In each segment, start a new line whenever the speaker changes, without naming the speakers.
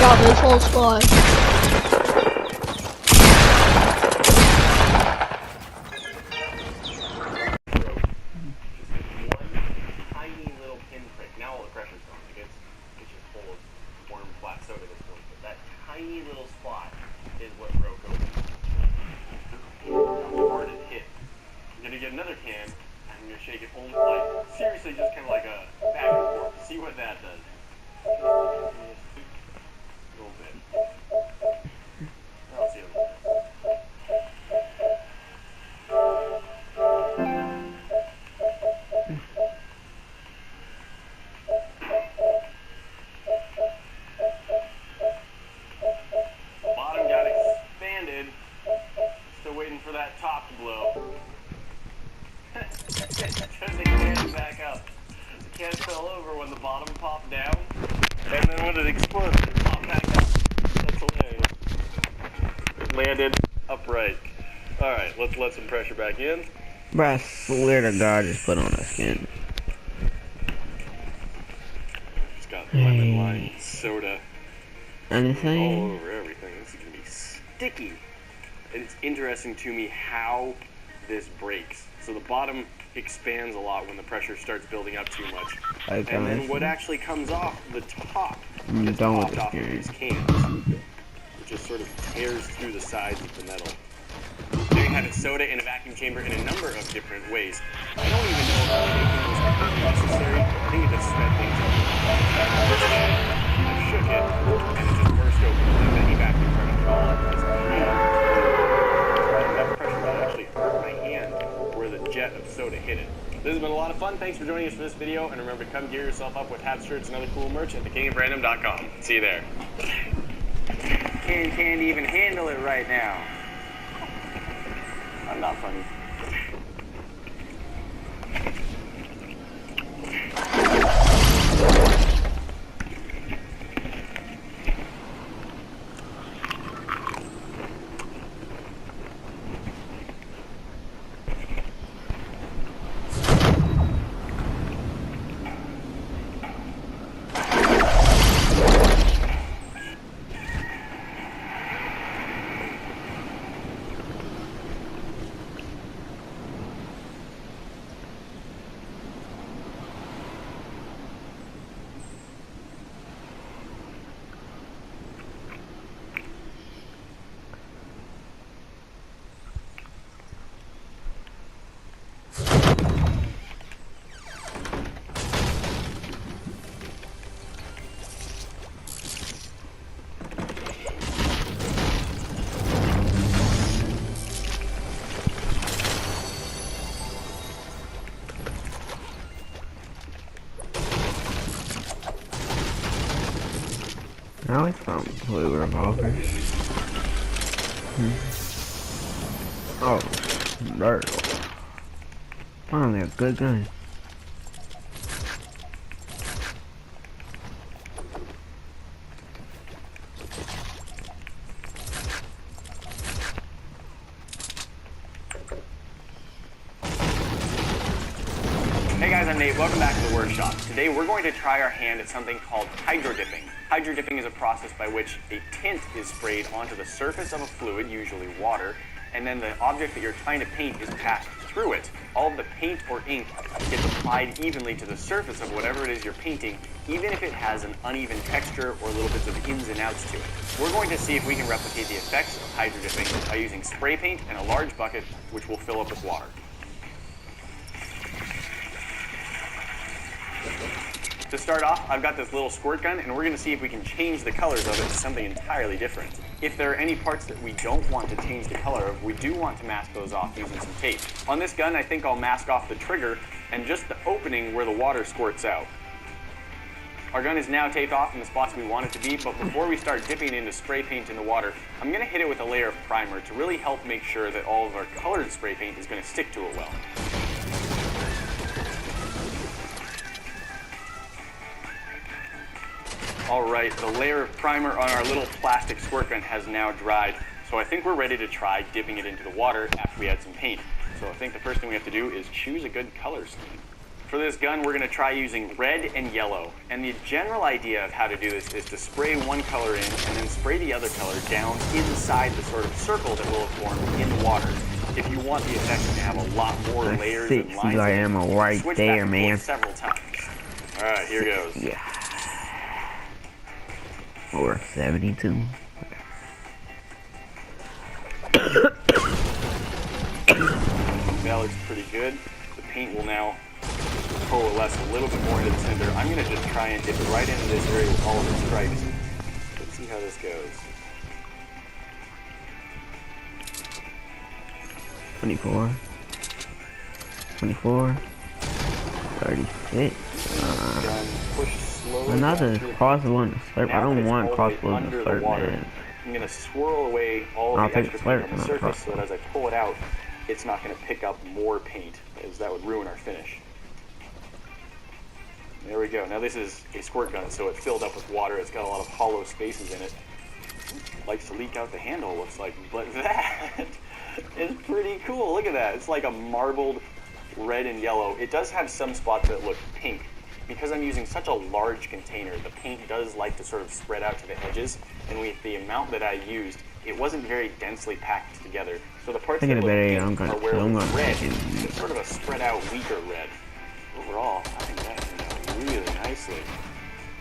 out this whole spot.
Tiny little spot is what broke open. How hard it hit. I'm gonna get another can, and I'm gonna shake it only like, seriously, just kind of like a back and forth. See what that does. A little bit. I'll see a little bit. Still waiting for that top to blow. Turn the can back up. The can fell over when the bottom popped down, and then when it exploded, it popped back up. That's hilarious. It landed upright. Alright, let's let some pressure back in.
Bro, I swear to God, just put on a skin.
It's got lemon lime soda
Anything?
all over everything. This is going to be sticky. And it's interesting to me how this breaks. So the bottom expands a lot when the pressure starts building up too much. And then what actually comes off the top gets popped off of these cans. It just sort of tears through the sides of the metal. There you have it, soda in a vacuum chamber in a number of different ways. I don't even know if shaking was completely necessary. I think it just sped things up. I shook it, and it just burst open. And then you vacuum turned it all up. Enough pressure to actually hurt my hand where the jet of soda hit it. This has been a lot of fun. Thanks for joining us for this video, and remember to come gear yourself up with hats, shirts, and other cool merch at thekingofrandom.com. See you there. Can't even handle it right now. I'm not funny.
I always found blue revolvers. Oh, murder. Finally a good gun.
Hey guys, I'm Nate. Welcome back to the workshop. Today we're going to try our hand at something called hydro dipping. Hydro dipping is a process by which a tint is sprayed onto the surface of a fluid, usually water, and then the object that you're trying to paint is passed through it. All of the paint or ink gets applied evenly to the surface of whatever it is you're painting, even if it has an uneven texture or little bits of ins and outs to it. We're going to see if we can replicate the effects of hydro dipping by using spray paint and a large bucket, which we'll fill up with water. To start off, I've got this little squirt gun, and we're going to see if we can change the colors of it to something entirely different. If there are any parts that we don't want to change the color of, we do want to mask those off using some tape. On this gun, I think I'll mask off the trigger and just the opening where the water squirts out. Our gun is now taped off in the spots we want it to be, but before we start dipping into spray paint in the water, I'm going to hit it with a layer of primer to really help make sure that all of our colored spray paint is going to stick to it well. Alright, the layer of primer on our little plastic squirt gun has now dried, so I think we're ready to try dipping it into the water after we add some paint. So I think the first thing we have to do is choose a good color scheme. For this gun, we're going to try using red and yellow. And the general idea of how to do this is to spray one color in and then spray the other color down inside the sort of circle that will have formed in the water. If you want the effect to have a lot more layers and lines,
I am right there, man.
Several times. All right, here goes.
Yeah. Or 72.
That looks pretty good. The paint will now coalesce a little bit more into the center. I'm going to just try and dip it right into this area with all of the stripes. Let's see how this goes.
24. 24. 36.
Push slowly
Another crossbow in the slurp. I don't want crossbow in the slurp, man.
I'm going to swirl away all of the extra paint on the surface so that as I pull it out, it's not going to pick up more paint, as that would ruin our finish. There we go. Now this is a squirt gun, so it's filled up with water. It's got a lot of hollow spaces in it. Likes to leak out the handle, looks like. But that is pretty cool. Look at that. It's like a marbled red and yellow. It does have some spots that look pink. Because I'm using such a large container, the paint does like to sort of spread out to the edges. And with the amount that I used, it wasn't very densely packed together. So the parts that look pink are where it was red. It's sort of a spread out, weaker red. Overall, I think that turned out really nicely.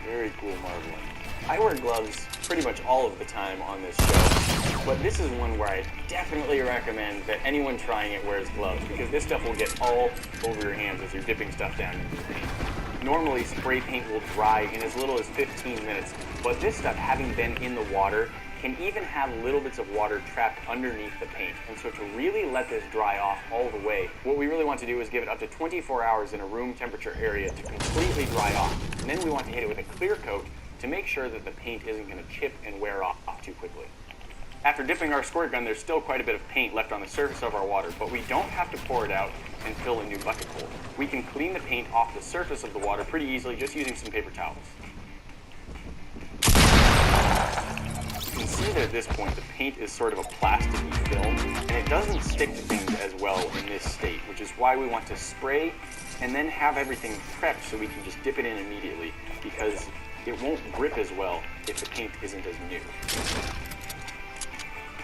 Very cool marbling. I wear gloves pretty much all of the time on this show, but this is one where I definitely recommend that anyone trying it wears gloves, because this stuff will get all over your hands as you're dipping stuff down into the paint. Normally, spray paint will dry in as little as 15 minutes, but this stuff, having been in the water, can even have little bits of water trapped underneath the paint. And so to really let this dry off all the way, what we really want to do is give it up to 24 hours in a room temperature area to completely dry off. And then we want to hit it with a clear coat to make sure that the paint isn't going to chip and wear off too quickly. After dipping our squirt gun, there's still quite a bit of paint left on the surface of our water, but we don't have to pour it out and fill a new bucket full. We can clean the paint off the surface of the water pretty easily just using some paper towels. You can see that at this point the paint is sort of a plasticky film, and it doesn't stick to things as well in this state, which is why we want to spray and then have everything prepped so we can just dip it in immediately, because it won't grip as well if the paint isn't as new.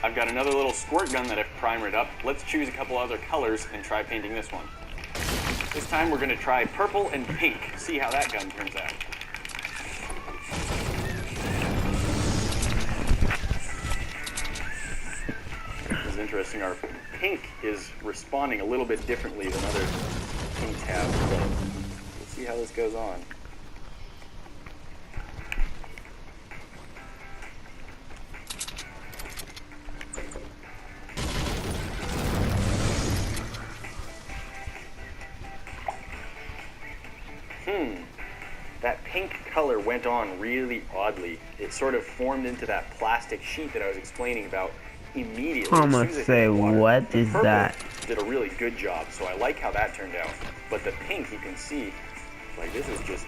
I've got another little squirt gun that I've primered up. Let's choose a couple other colors and try painting this one. This time we're going to try purple and pink. See how that gun turns out. This is interesting. Our pink is responding a little bit differently than other pinks have. So we'll see how this goes on. That pink color went on really oddly. It sort of formed into that plastic sheet that I was explaining about immediately.
I must say, what is that?
Did a really good job, so I like how that turned out. But the pink, you can see, like this is just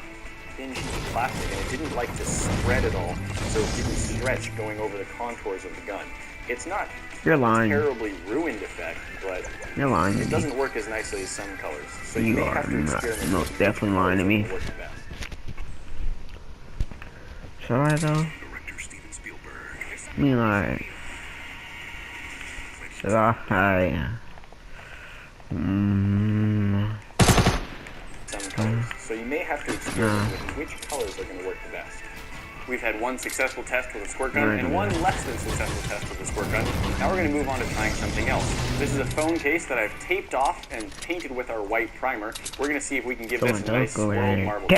thin sheet of plastic, and it didn't like to spread at all, so it didn't stretch going over the contours of the gun. It's not a terribly ruined effect, but it doesn't work as nicely as some colors. So you may have to experiment.
Most definitely lying to me. Should I though? I mean, like, should I?
Some colors. So you may have to experiment with which colors are going to work the best. We've had one successful test with a squirt gun and one less than successful test with a squirt gun. Now we're going to move on to trying something else. This is a phone case that I've taped off and painted with our white primer. We're going to see if we can give this a nice swirled marble.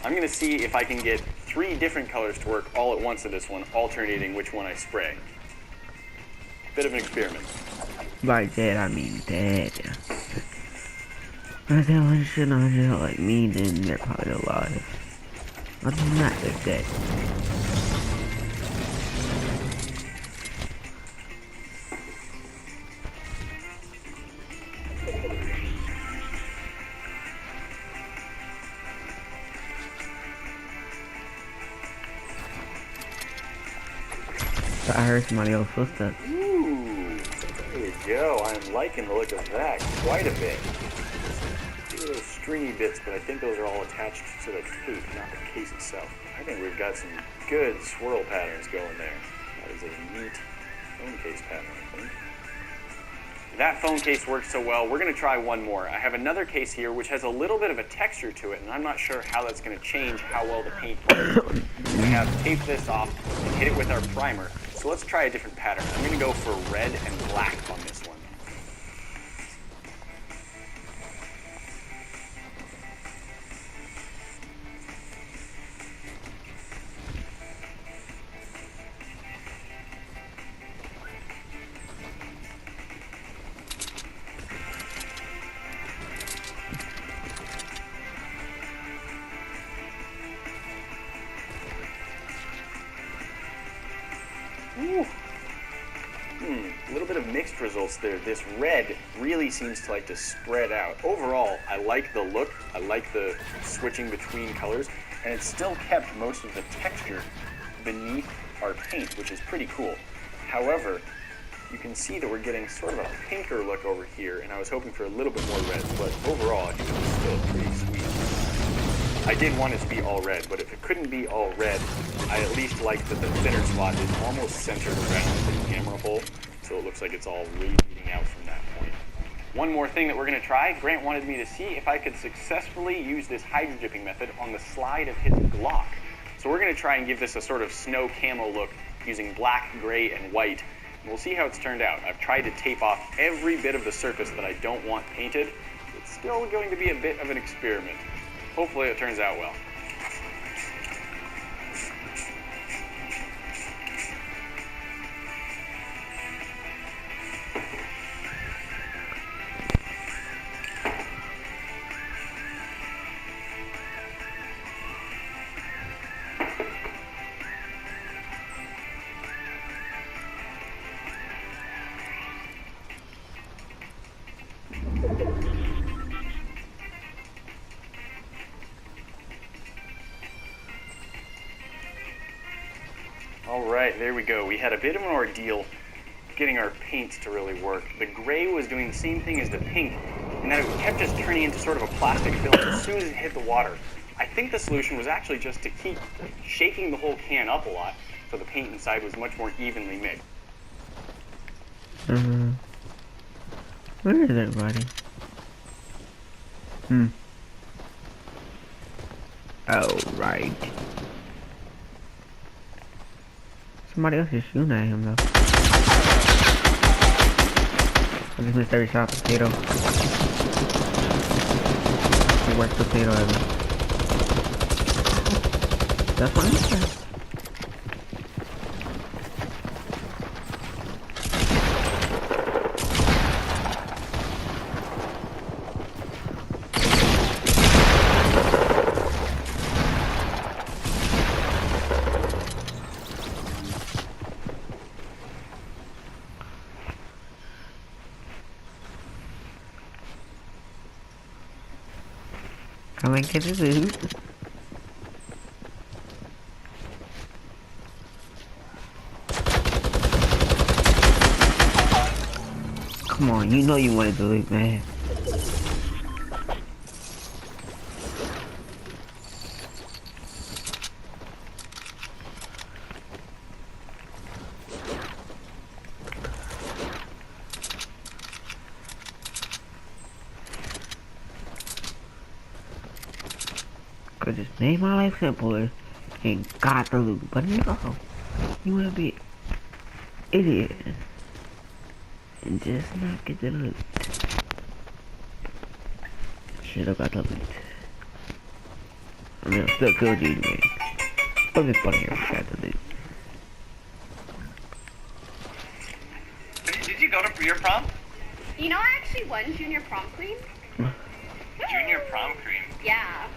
I'm going to see if I can get 3 different colors to work all at once in this one, alternating which one I spray. Bit of an experiment.
By that, I mean that. If that one shit on here like me, then they're probably alive. Other than that, they're dead. I heard somebody else's footsteps.
Ooh, there we go. I'm liking the look of that quite a bit.
stringy bits, but I think those are all attached to the tape, not the case itself. I think we've got some good swirl patterns going there. That is a neat phone case pattern, I think.
That phone case works so well, we're going to try one more. I have another case here which has a little bit of a texture to it, and I'm not sure how that's going to change how well the paint works. We have taped this off and hit it with our primer. So let's try a different pattern. I'm going to go for red and black on this one.
Ooh. A little bit of mixed results there. This red really seems to like to spread out. Overall, I like the look. I like the switching between colors, and it's still kept most of the texture beneath our paint, which is pretty cool. However, you can see that we're getting sort of a pinker look over here, and I was hoping for a little bit more red, but overall, I think it was still pretty sweet. I did want it to be all red, but if it couldn't be all red, I at least like that the thinner spot is almost centered around the camera hole, so it looks like it's all radiating out from that point.
One more thing that we're going to try, Grant wanted me to see if I could successfully use this hydro dipping method on the slide of his Glock. So we're going to try and give this a sort of snow camo look using black, gray, and white, and we'll see how it's turned out. I've tried to tape off every bit of the surface that I don't want painted. It's still going to be a bit of an experiment. Hopefully it turns out well. Alright, there we go. We had a bit of an ordeal getting our paints to really work. The gray was doing the same thing as the pink, and then it kept just turning into sort of a plastic film as soon as it hit the water. I think the solution was actually just to keep shaking the whole can up a lot so the paint inside was much more evenly mixed.
Where is everybody? Oh, right. Somebody else is shooting at him, though. I just missed every shot. Potato. The worst potato ever. That's what he said. Come and get the loot. Come on, you know you wanted the loot, man. Could just made my life simpler and got the loot, but no, you wanna be an idiot and just not get the loot. Should've got the loot. I mean, I'm still killed you anyway. But it's funny if I got the loot.
Did you go to your prom?
You know, I actually won junior prom queen.
Junior prom queen?
Yeah.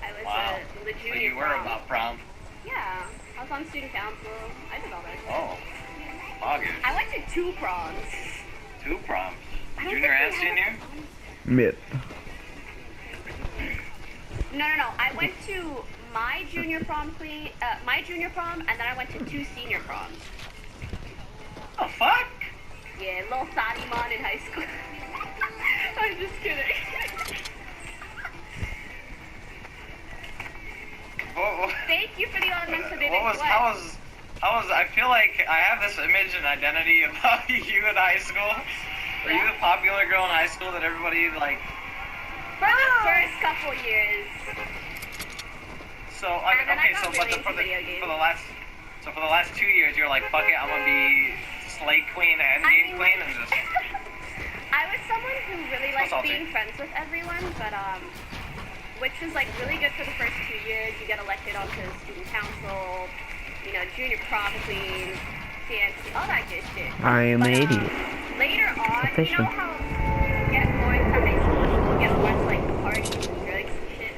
I was
Wow.
the
So
junior
you were
prom.
about prom?
Yeah. I was on student council. I did all that.
Oh. August.
I went to 2 proms.
2 proms.
I don't
Junior
think
and
we had
senior?
Myth.
No. I went to my junior prom queen, my junior prom, and then I went to 2 senior proms.
Oh, fuck?
Yeah, little Sadimon in high school. I'm just kidding.
how was, I feel like I have this image and identity about you in high school. Were you the popular girl in high school that everybody, like...
For the first couple years.
So, for the last 2 years, you're like, fuck it, I'm gonna be Slay Queen and Game Queen, and just...
I was someone who really liked being friends with everyone, but, which was, like, really good for the first 2 years. You get elected onto student council, you know, junior prom queen, dance, all that good shit.
I am an idiot.
Later on, you know how you get more into high school and people get more into, like, parties and drugs and shit?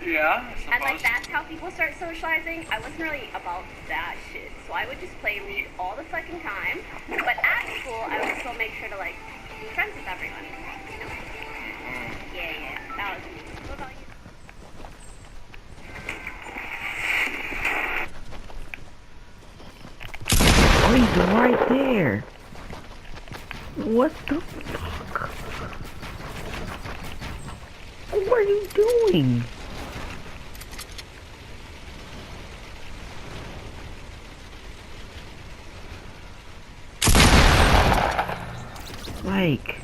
Yeah, I suppose.
And, like, that's how people start socializing. I wasn't really about that shit, so I would just play League all the fucking time. But at school, I would still make sure to, like, be friends with everyone, you know? Yeah, that was me. What about you?
Oh, he's right there. What the fuck? What are you doing? Like...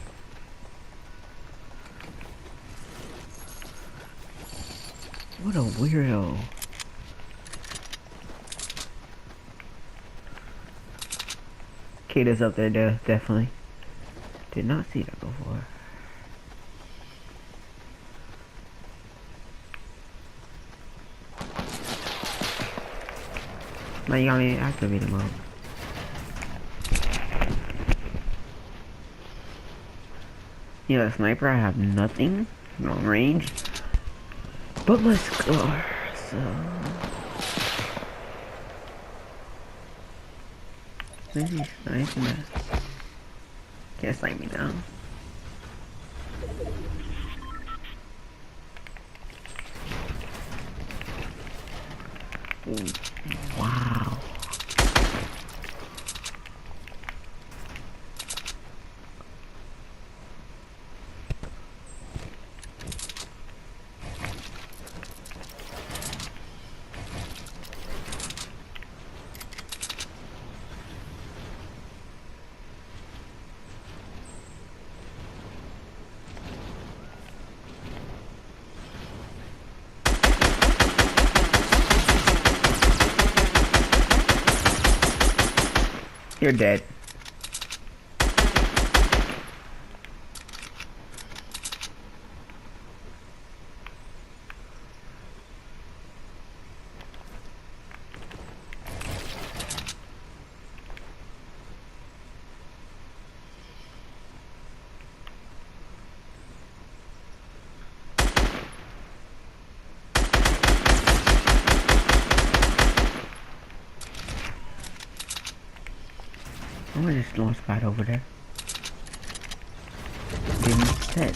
What a weirdo. Kata's up there, definitely. Did not see that before. Now you got me to activate him up. Yeah, sniper, I have nothing. Long range. But my scar, so... Maybe snipe me. Can't snipe me down. Ooh, wow. You're dead. I'm gonna just launch pad over there. Didn't set.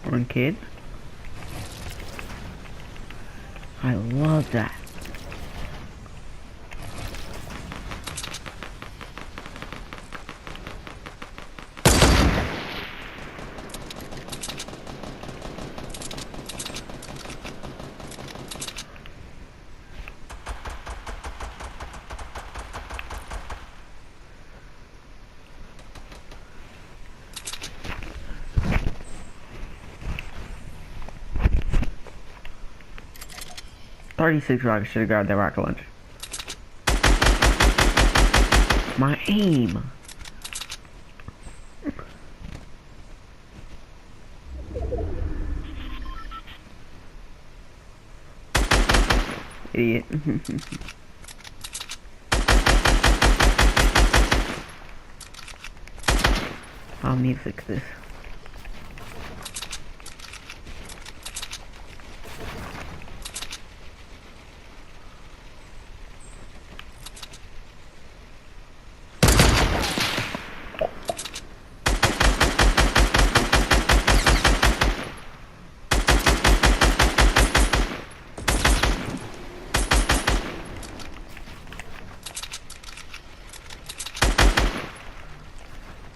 One kid. I love that. .36 rockets, should have grabbed that rocket launcher. My aim. Idiot. I'll need to fix this.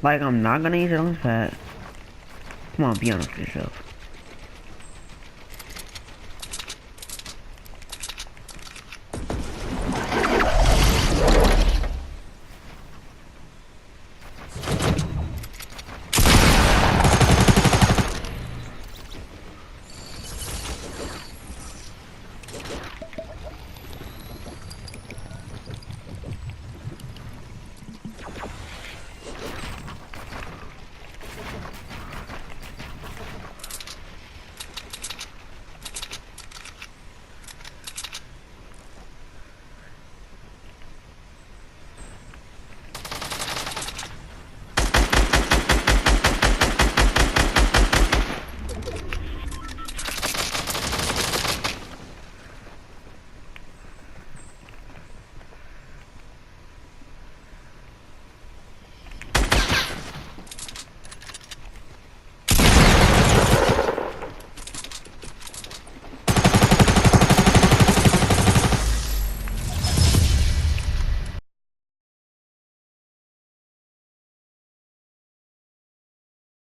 Like, I'm not gonna use it on his pad. Come on, be honest with yourself.